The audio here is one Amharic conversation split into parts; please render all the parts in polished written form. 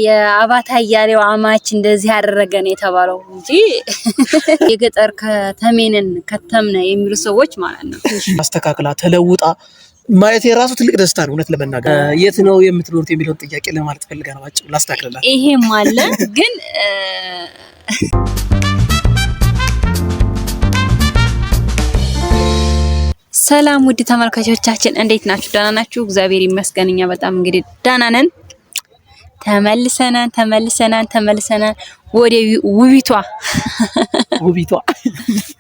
የአባታ ያለው አማች እንደዚህ ያደረገ ነው የተባለው እንጂ የገጠር ከተሜንን ከተምነ የሚሉ ሰዎች ማለት ነው። ማስተካከላ ተለውጣ ማየት የራሱ ትልቅ ደስታ ነው። እውነት ለመናገር የት ነው የምትኖሩት የሚለውን ጥያቄ ለማለት ፈልጋ ነው። አጭር ላስተካክልላት። ይሄም አለ ግን ሰላም ውድ ተመልካቾቻችን እንዴት ናችሁ? ደህና ናችሁ? እግዚአብሔር ይመስገን እኛ በጣም እንግዲህ ደህና ነን። ተመልሰናል ወደ ውቢቷ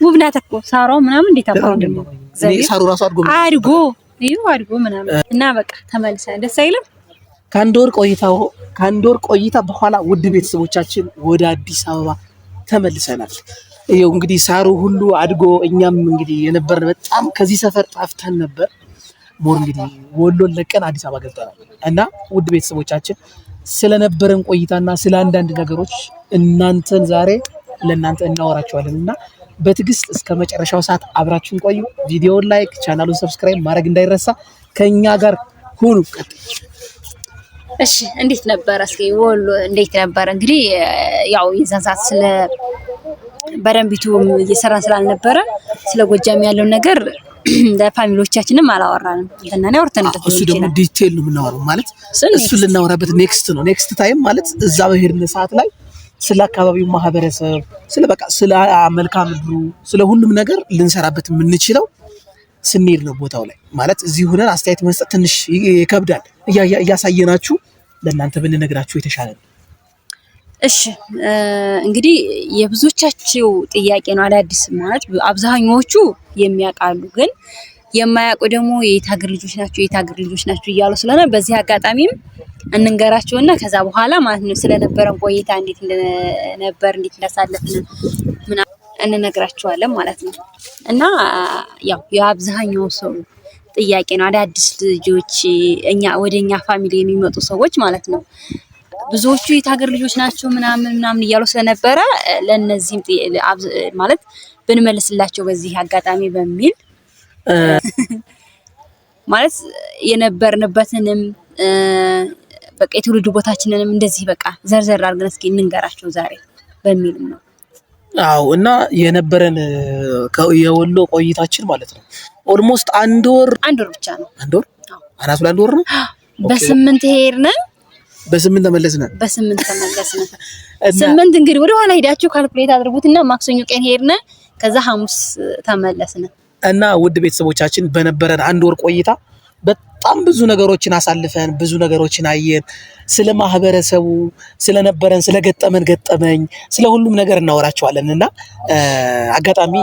ውብ ናት እኮ ሳሯ ምናምን እንዴት አባው ደግሞ ሳሩ ራሱ አድጎ ምናምን እና በቃ ተመልሰናል። ደስ አይልም? ከአንድ ወር ቆይታ በኋላ ውድ ቤተሰቦቻችን ወደ አዲስ አበባ ተመልሰናል። ይሄው እንግዲህ ሳሩ ሁሉ አድጎ እኛም እንግዲህ የነበረ በጣም ከዚህ ሰፈር ጣፍተን ነበር። ሞር እንግዲህ ወሎን ለቀን አዲስ አበባ ገብተናል እና ውድ ቤተሰቦቻችን ስለነበረን ቆይታና ስለ አንዳንድ ነገሮች እናንተን ዛሬ ለእናንተ እናወራቸዋለንና በትግስት እስከ መጨረሻው ሰዓት አብራችሁን ቆዩ። ቪዲዮውን ላይክ፣ ቻናሉን ሰብስክራይብ ማድረግ እንዳይረሳ። ከኛ ጋር ሁኑ። እሺ እንዴት ነበር? እስኪ ወሎ እንዴት ነበር? እንግዲህ ያው የዛን ሰዓት ስለ በደንቢቱ እየሰራን ስላልነበረ ስለ ጎጃም ያለው ነገር ለፋሚሊዎቻችንም አላወራንም። እንተና ነው ወርተንበት እሱ ደግሞ ዲቴል ነው የምናወራው ማለት እሱ ልናወራበት ኔክስት ታይም ማለት እዛ በሄድን ሰዓት ላይ ስለ አካባቢው ማህበረሰብ ስለ መልክዓ ምድሩ ስለ ሁሉም ነገር ልንሰራበት የምንችለው ስንሄድ ነው ቦታው ላይ ማለት እዚህ ሆነን አስተያየት መስጠት ትንሽ ይከብዳል። እያሳየናችሁ ለእናንተ ብንነግራችሁ የተሻለ ነው። እሺ እንግዲህ የብዙዎቻችሁ ጥያቄ ነው። አዳዲስ ማለት አብዛኞቹ የሚያውቃሉ ግን የማያውቁ ደግሞ የታገር ልጆች ናቸው እያሉ ስለሆነ በዚህ አጋጣሚም እንንገራቸውና ከዛ በኋላ ማለት ነው ስለነበረን ቆይታ እንዴት እንዳሳለፍን ምናምን እንነግራቸዋለን ማለት ነው። እና ያው የአብዛኛው ሰው ጥያቄ ነው። አዳዲስ ልጆች ወደኛ ፋሚሊ የሚመጡ ሰዎች ማለት ነው ብዙዎቹ የታገር ልጆች ናቸው ምናምን እያሉ ስለነበረ ለነዚህም ማለት ብንመልስላቸው በዚህ አጋጣሚ በሚል ማለት የነበርንበትንም በቃ የትውልድ ቦታችንንም እንደዚህ በቃ ዘርዘር አድርገን እስኪ እንንገራቸው ዛሬ በሚል ነው። አዎ እና የነበረን የወሎ ቆይታችን ማለት ነው ኦልሞስት አንድ ወር ብቻ ነው። አንድ ወር አናቱ ለአንድ ወር ነው። በስምንት ሄድን በስምንት ተመለስን። ስምንት እንግዲህ ወደ ኋላ ሄዳችሁ ካልኩሌት አድርጉትና ማክሰኞ ቀን ሄድን፣ ከዛ ሐሙስ ተመለስን። እና ውድ ቤተሰቦቻችን በነበረን አንድ ወር ቆይታ በጣም ብዙ ነገሮችን አሳልፈን ብዙ ነገሮችን አየን። ስለ ማህበረሰቡ ስለነበረን ገጠመኝ ስለ ሁሉም ነገር እናወራቸዋለን። እና አጋጣሚ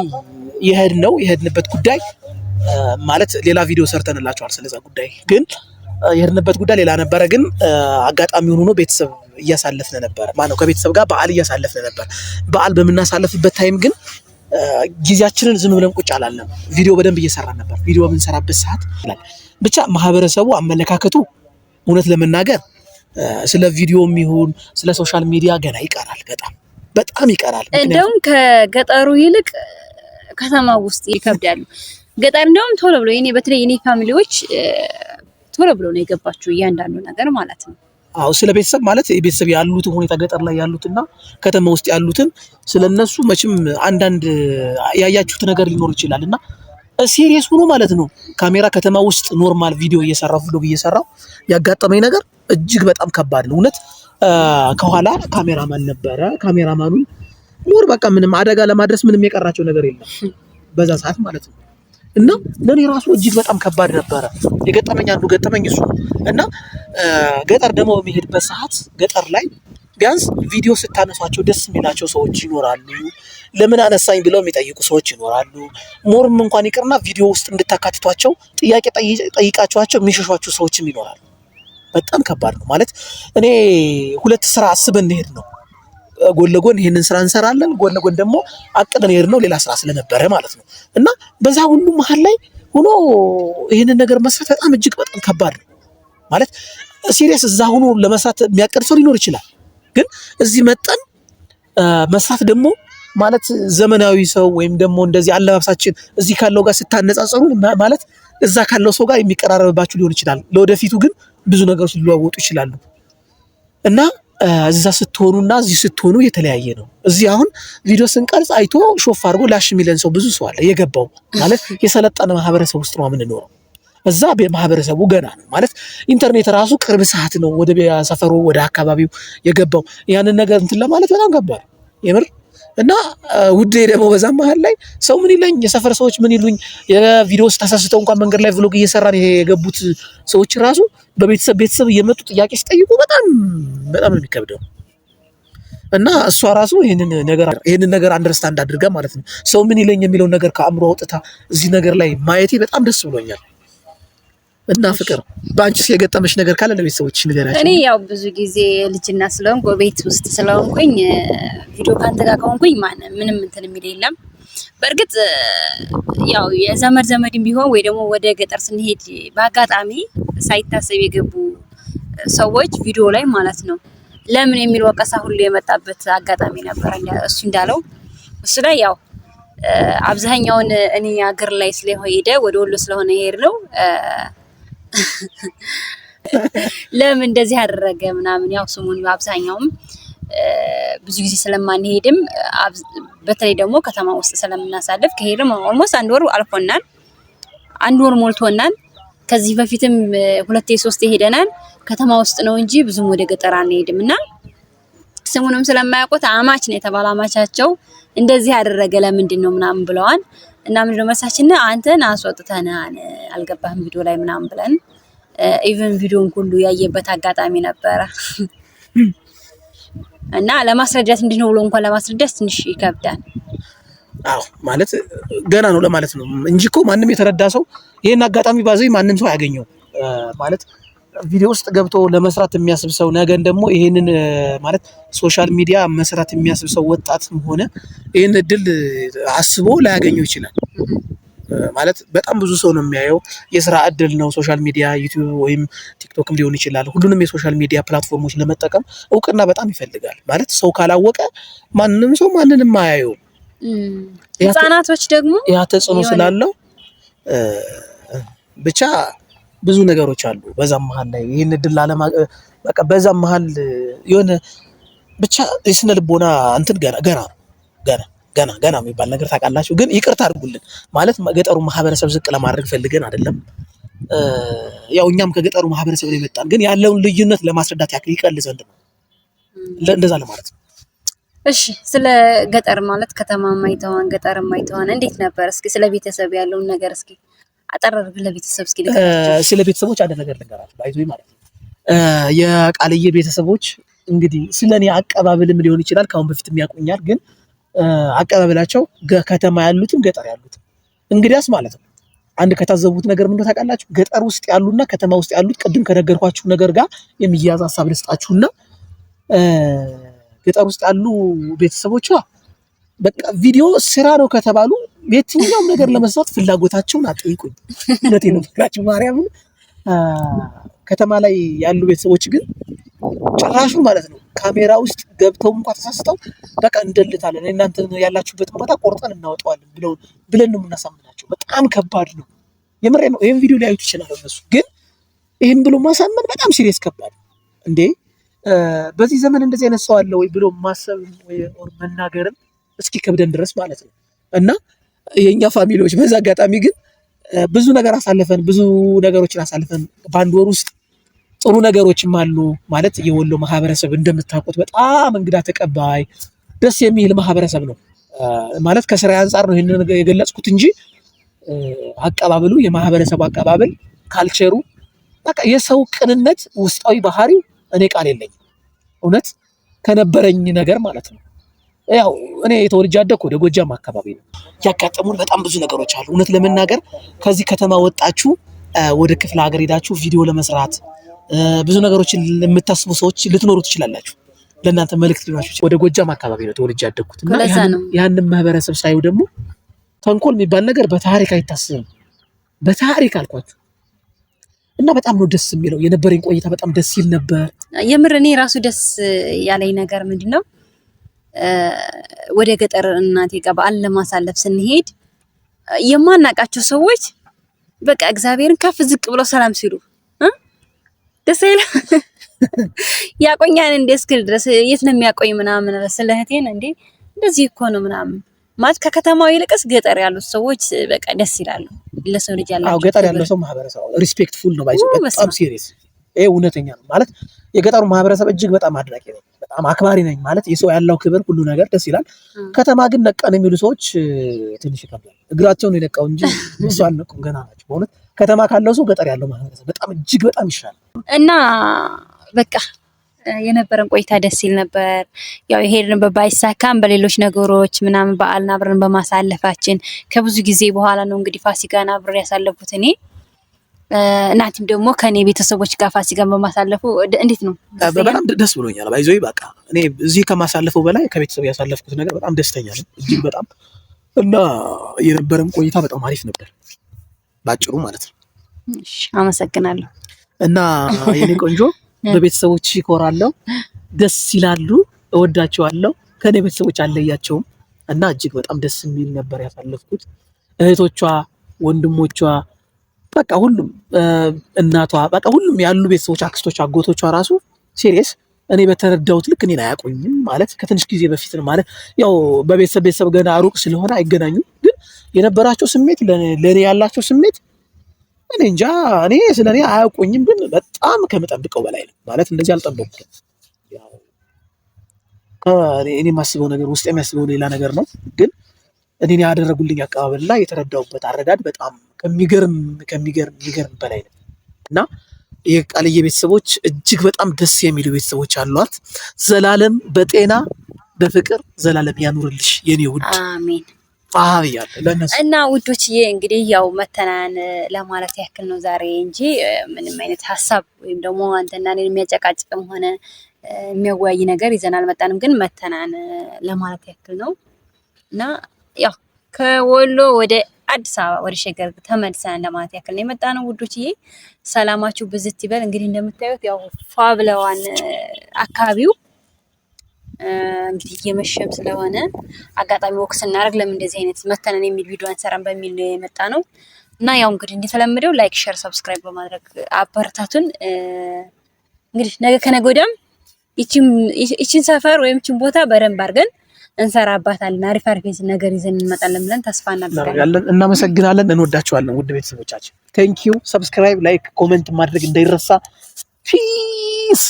የሄድንበት ጉዳይ ማለት ሌላ ቪዲዮ ሰርተንላችኋል ስለዛ ጉዳይ ግን የሄድንበት ጉዳይ ሌላ ነበረ። ግን አጋጣሚውን ሆኖ ቤተሰብ እያሳለፍን ነበር ማነው ከቤተሰብ ጋር በዓል እያሳለፍን ነበር። በዓል በመናሳለፍበት ታይም ግን ጊዜያችንን ዝም ብለን ቁጭ አላለም። ቪዲዮ በደንብ እየሰራን ነበር። ቪዲዮ በምንሰራበት ሰዓት ብቻ ማህበረሰቡ አመለካከቱ እውነት ለመናገር ስለ ቪዲዮም ይሁን ስለ ሶሻል ሚዲያ ገና ይቀራል፣ በጣም ይቀራል። እንደውም ከገጠሩ ይልቅ ከተማው ውስጥ ይከብዳሉ። ገጠር እንደውም ቶሎ ብሎ በተለይ የኔ ፋሚሊዎች ቶሎ ብሎ ነው የገባችሁ እያንዳንዱ ነገር ማለት ነው። አዎ ስለ ቤተሰብ ማለት የቤተሰብ ያሉት ሁኔታ ገጠር ላይ ያሉትና ከተማ ውስጥ ያሉትን ስለነሱ መቼም አንዳንድ ያያችሁት ነገር ሊኖር ይችላልና ሲሪየስ ሆኖ ማለት ነው ካሜራ ከተማ ውስጥ ኖርማል ቪዲዮ እየሰራው ያጋጠመኝ ነገር እጅግ በጣም ከባድ ነው እውነት። ከኋላ ካሜራማን ነበረ። ካሜራማኑን ኖር በቃ ምንም አደጋ ለማድረስ ምንም የቀራቸው ነገር የለም በዛ ሰዓት ማለት ነው። እና ለኔ ራሱ እጅግ በጣም ከባድ ነበረ። ገጠመኝ እሱ እና ገጠር ደግሞ በሚሄድበት ሰዓት ገጠር ላይ ቢያንስ ቪዲዮ ስታነሷቸው ደስ የሚላቸው ሰዎች ይኖራሉ። ለምን አነሳኝ ብለው የሚጠይቁ ሰዎች ይኖራሉ። ሞርም እንኳን ይቅርና ቪዲዮ ውስጥ እንድታካትቷቸው ጥያቄ ጠይቃቸዋቸው የሚሸሿቸው ሰዎችም ይኖራሉ። በጣም ከባድ ነው ማለት እኔ ሁለት ስራ አስበን እንሄድ ነው። ጎን ለጎን ይሄንን ስራ እንሰራለን፣ ጎን ለጎን ደግሞ አቅደን ነው ሌላ ስራ ስለነበረ ማለት ነው። እና በዛ ሁሉ መሀል ላይ ሆኖ ይሄንን ነገር መስራት በጣም እጅግ በጣም ከባድ ነው ማለት ሲሪየስ እዛ ሆኖ ለመስራት የሚያቀድ ሰው ሊኖር ይችላል። ግን እዚህ መጠን መስራት ደግሞ ማለት ዘመናዊ ሰው ወይም ደግሞ እንደዚህ አለባበሳችን እዚህ ካለው ጋር ስታነጻጸሩ ማለት እዛ ካለው ሰው ጋር የሚቀራረብባችሁ ሊሆን ይችላል። ለወደፊቱ ግን ብዙ ነገሮች ሊለዋወጡ ይችላሉ። እና እዛ ስትሆኑና እዚህ ስትሆኑ የተለያየ ነው። እዚህ አሁን ቪዲዮ ስንቀርጽ አይቶ ሾፍ አድርጎ ላሽ የሚለን ሰው ብዙ ሰው አለ። የገባው ማለት የሰለጠነ ማህበረሰብ ውስጥ ነው የምንኖረው። እዛ ማህበረሰቡ ገና ነው ማለት ኢንተርኔት ራሱ ቅርብ ሰዓት ነው ወደ ሰፈሩ ወደ አካባቢው የገባው። ያንን ነገር እንትን ለማለት በጣም ገባል የምር እና ውዴ ደግሞ በዛ መሃል ላይ ሰው ምን ይለኝ፣ የሰፈር ሰዎች ምን ይሉኝ፣ የቪዲዮ ውስጥ ተሳስተው እንኳን መንገድ ላይ ቭሎግ እየሰራን የገቡት ሰዎች ራሱ ቤተሰብ እየመጡ ጥያቄ ሲጠይቁ በጣም ነው የሚከብደው። እና እሷ ራሱ ይሄንን ነገር አንደርስታንድ አድርጋ ማለት ነው ሰው ምን ይለኝ የሚለውን ነገር ከአእምሮ አውጥታ እዚህ ነገር ላይ ማየቴ በጣም ደስ ብሎኛል። እና ፍቅር በአንቺስ የገጠመሽ ነገር ካለ ለቤተሰቦች ንገራቸው። እኔ ያው ብዙ ጊዜ ልጅና ስለሆንኩ ቤት ውስጥ ስለሆንኩኝ ቪዲዮ ካንተ ጋር ከሆንኩኝ ምንም እንትን የሚል የለም። በእርግጥ ያው የዘመድም ቢሆን ወይ ደግሞ ወደ ገጠር ስንሄድ በአጋጣሚ ሳይታሰብ የገቡ ሰዎች ቪዲዮ ላይ ማለት ነው ለምን የሚል ወቀሳ ሁሉ የመጣበት አጋጣሚ ነበር። እሱ እንዳለው እሱ ላይ ያው አብዛኛውን እኔ አገር ላይ ስለሄደ ወደ ወሎ ስለሆነ ሄድ ነው ለምን እንደዚህ አደረገ ምናምን ያው ስሙን አብዛኛውም ብዙ ጊዜ ስለማንሄድም በተለይ ደግሞ ከተማ ውስጥ ስለምናሳልፍ ከሄድም ኦልሞስት 1 ወር አልፎናል። 1 ወር ሞልቶናል። ከዚህ በፊትም 2-3 ሄደናል። ከተማ ውስጥ ነው እንጂ ብዙም ወደ ገጠር አንሄድም እና ስሙንም ስለማያውቁት አማች ነው የተባለ አማቻቸው እንደዚህ ያደረገ ለምንድን ነው ምናምን ብለዋል። እና ምን ለመሳችን አንተን አስወጥተናል አልገባህም ቪዲዮ ላይ ምናምን ብለን ኢቭን ቪዲዮን ሁሉ ያየበት አጋጣሚ ነበረ። እና ለማስረዳት እንዲነው ብሎ እንኳን ለማስረዳት ትንሽ ይከብዳል። አዎ ማለት ገና ነው ለማለት ነው እንጂ እኮ ማንም የተረዳ ሰው ይሄን አጋጣሚ ባዘይ ማንም ሰው ያገኘው ማለት ቪዲዮ ውስጥ ገብቶ ለመስራት የሚያስብ ሰው ነገን ደግሞ ይሄንን ማለት ሶሻል ሚዲያ መስራት የሚያስብ ሰው ወጣትም ሆነ ይሄን እድል አስቦ ላያገኘው ይችላል። ማለት በጣም ብዙ ሰው ነው የሚያየው። የስራ እድል ነው ሶሻል ሚዲያ፣ ዩቲዩብ ወይም ቲክቶክም ሊሆን ይችላል። ሁሉንም የሶሻል ሚዲያ ፕላትፎርሞች ለመጠቀም እውቅና በጣም ይፈልጋል። ማለት ሰው ካላወቀ ማንም ሰው ማንንም አያየው። ህፃናቶች ደግሞ ያ ተጽዕኖ ስላለው ብቻ ብዙ ነገሮች አሉ። በዛም መሃል ላይ ይሄን እድል በቃ በዛም መሃል የሆነ ብቻ የስነ ልቦና እንትን ገና የሚባል ነገር ታውቃላችሁ። ግን ይቅርታ አድርጉልን ማለት ገጠሩ ማህበረሰብ ዝቅ ለማድረግ ፈልገን አይደለም። ያው እኛም ከገጠሩ ማህበረሰብ ላይ መጣን፣ ግን ያለውን ልዩነት ለማስረዳት ያክል ይቀል ዘንድ ነው እንደዛ ለማለት ነው። እሺ ስለ ገጠር ማለት ከተማ ማይተዋን ገጠር ማይተዋን እንዴት ነበር? እስኪ ስለ ቤተሰብ ያለውን ነገር እስኪ አጠራርግ ለቤተሰብ እስኪ ስለ ቤተሰቦች አንድ ነገር ልንገራችሁ። ባይዞይ ማለት ነው የቃልዬ ቤተሰቦች እንግዲህ ስለኔ አቀባበልም ሊሆን ይችላል ካሁን በፊትም ያውቁኛል። ግን አቀባበላቸው ከተማ ያሉትም ገጠር ያሉትም እንግዲያስ ማለት ነው አንድ ከታዘቡት ነገር ምን ታውቃላችሁ? ገጠር ውስጥ ያሉና ከተማ ውስጥ ያሉት ቅድም ከነገርኳችሁ ነገር ጋር የሚያያዝ ሐሳብ ልስጣችሁና ገጠር ውስጥ ያሉ ቤተሰቦቿ በቃ ቪዲዮ ስራ ነው ከተባሉ የትኛውም ነገር ለመስራት ፍላጎታቸውን አጠይቁኝ። እውነቴን ነው ፍቅራችሁ ማርያምን። ከተማ ላይ ያሉ ቤተሰቦች ግን ጭራሹ ማለት ነው ካሜራ ውስጥ ገብተው እንኳን ተሳስተው በቃ እንደልታለን እናንተ ያላችሁበትን ቦታ ቆርጠን እናወጣዋለን ብለን ነው የምናሳምናቸው። በጣም ከባድ ነው። የምሬ ነው። ይሄን ቪዲዮ ሊያዩት ይችላል እነሱ፣ ግን ይሄን ብሎ ማሳመን በጣም ሲሪየስ ከባድ እንዴ። በዚህ ዘመን እንደዚህ አይነት ሰው አለ ወይ ብሎ ማሰብ ወይ መናገርም እስኪ ከብደን ድረስ ማለት ነው። እና የኛ ፋሚሊዎች በዛ አጋጣሚ ግን ብዙ ነገሮችን አሳልፈን በአንድ ወር ውስጥ ጥሩ ነገሮችም አሉ። ማለት የወሎ ማህበረሰብ እንደምታውቁት በጣም እንግዳ ተቀባይ ደስ የሚል ማህበረሰብ ነው። ማለት ከስራ አንፃር ነው ይሄንን የገለጽኩት እንጂ አቀባበሉ የማህበረሰቡ አቀባበል ካልቸሩ በቃ የሰው ቅንነት ውስጣዊ ባህሪው እኔ ቃል የለኝም እውነት ከነበረኝ ነገር ማለት ነው። ያው እኔ ተወልጄ ያደግኩ ወደ ጎጃም አካባቢ ነው። ያጋጠሙን በጣም ብዙ ነገሮች አሉ። እውነት ለመናገር ከዚህ ከተማ ወጣችሁ ወደ ክፍለ ሀገር ሄዳችሁ ቪዲዮ ለመስራት ብዙ ነገሮችን የምታስቡ ሰዎች ልትኖሩ ትችላላችሁ። ለእናንተ መልእክት ሊሆናችሁ ወደ ጎጃም አካባቢ ነው ተወልጄ ያደግኩት እና ያንን ማህበረሰብ ሳይው ደግሞ ተንኮል የሚባል ነገር በታሪክ አይታሰብም። በታሪክ አልኳችሁ እና በጣም ነው ደስ የሚለው። የነበረኝ ቆይታ በጣም ደስ ይል ነበር። የምር እኔ ራሱ ደስ ያለኝ ነገር ምንድነው ወደ ገጠር እናቴ ጋር በዓል ለማሳለፍ ስንሄድ የማናውቃቸው ሰዎች በቃ እግዚአብሔርን ከፍ ዝቅ ብለው ሰላም ሲሉ ደስ ይላል። ያቆኛል እንደ እስክል ድረስ የት ነው የሚያቆኝ ምናምን ስለ እህቴን እንዴ እንደዚህ እኮ ነው ምናምን ማለት ከከተማው ይልቅስ ገጠር ያሉት ሰዎች በቃ ደስ ይላሉ። ለሰው ልጅ ያላቸው ገጠር ያለው ሰው ማህበረሰብ ሪስፔክትፉል ነው ባይዘው በጣም ሲሪየስ ይሄ እውነተኛ ነው ማለት የገጠሩ ማህበረሰብ እጅግ በጣም አድናቂ ነው። በጣም አክባሪ ነኝ ማለት የሰው ያለው ክብር ሁሉ ነገር ደስ ይላል። ከተማ ግን ነቀን የሚሉ ሰዎች ትንሽ ይከብዳል። እግራቸውን የነቀው እንጂ እሱ አልነቁም ገና ናቸው። በእውነት ከተማ ካለው ሰው ገጠር ያለው ማህበረሰብ በጣም እጅግ በጣም ይሻላል። እና በቃ የነበረን ቆይታ ደስ ይል ነበር። ያው የሄድንበት ባይሳካም በሌሎች ነገሮች ምናምን በዓልን አብረን በማሳለፋችን ከብዙ ጊዜ በኋላ ነው እንግዲህ ፋሲካን አብረን ያሳለፉት እኔ እናቲም ደግሞ ከኔ ቤተሰቦች ጋር ፋሲካን በማሳለፉ እንዴት ነው? በጣም ደስ ብሎኛል። ባይዞይ በቃ እኔ እዚህ ከማሳለፈው በላይ ከቤተሰብ ያሳለፍኩት ነገር በጣም ደስተኛ ነኝ እጅግ በጣም እና የነበረን ቆይታ በጣም አሪፍ ነበር ባጭሩ ማለት ነው። እሺ አመሰግናለሁ። እና የኔ ቆንጆ በቤተሰቦች ይኮራለሁ፣ ደስ ይላሉ፣ እወዳቸዋለሁ። ከኔ ቤተሰቦች አለያቸውም እና እጅግ በጣም ደስ የሚል ነበር ያሳለፍኩት። እህቶቿ፣ ወንድሞቿ በቃ ሁሉም እናቷ በቃ ሁሉም ያሉ ቤተሰቦች አክስቶቿ፣ አጎቶቿ ራሱ ሲሪየስ እኔ በተረዳሁት ልክ እኔን አያውቁኝም ማለት ከትንሽ ጊዜ በፊት ነው ማለት ያው በቤተሰብ ገና ሩቅ ስለሆነ አይገናኙም። ግን የነበራቸው ስሜት ለኔ ያላቸው ስሜት እኔ እንጃ እኔ ስለኔ አያውቁኝም። ግን በጣም ከምጠብቀው በላይ ነው ማለት እንደዚህ አልጠበቅኩም። ያው እኔ የማስበው ነገር ውስጥ የሚያስበው ሌላ ነገር ነው። ግን እኔን ያደረጉልኝ አቀባበልና የተረዳሁበት አረዳድ በጣም ከሚገርም በላይ ነው እና የቃልዬ ቤተሰቦች እጅግ በጣም ደስ የሚሉ ቤተሰቦች አሏት። ዘላለም በጤና በፍቅር ዘላለም ያኑርልሽ የኔ ውድ አሜን ለነሱ እና ውዶችዬ እንግዲህ ያው መተናን ለማለት ያክል ነው ዛሬ እንጂ ምንም አይነት ሀሳብ ወይም ደግሞ አንተና እኔን የሚያጨቃጭቅም ሆነ የሚያወያይ ነገር ይዘን አልመጣንም። ግን መተናን ለማለት ያክል ነው እና ያው ከወሎ ወደ አዲስ አበባ ወደ ሸገር ተመልሰን ለማለት ያክል ነው የመጣ ነው ውዶችዬ። ሰላማችሁ ብዝት ይበል። እንግዲህ እንደምታዩት ያው ፏ ብለዋን አካባቢው እንግዲህ እየመሸም ስለሆነ አጋጣሚ ወክ ስናደርግ ለምን እንደዚህ አይነት መተናን የሚል ቪዲዮ አንሰራም በሚል የመጣ ነው እና ያው እንግዲህ እንደተለመደው ላይክ፣ ሼር፣ ሰብስክራይብ በማድረግ አበረታቱን። እንግዲህ ነገ ከነገ ወዲያም ይቺን ሰፈር ወይም ይቺን ቦታ በደንብ አድርገን እንሰራባታለን። አሪፍ ነገር ይዘን እንመጣለን ብለን ተስፋ እናደርጋለን። እናመሰግናለን። እንወዳችኋለን ውድ ቤተሰቦቻችን። ቴንክ ዩ። ሰብስክራይብ፣ ላይክ፣ ኮሜንት ማድረግ እንዳይረሳ። ፒስ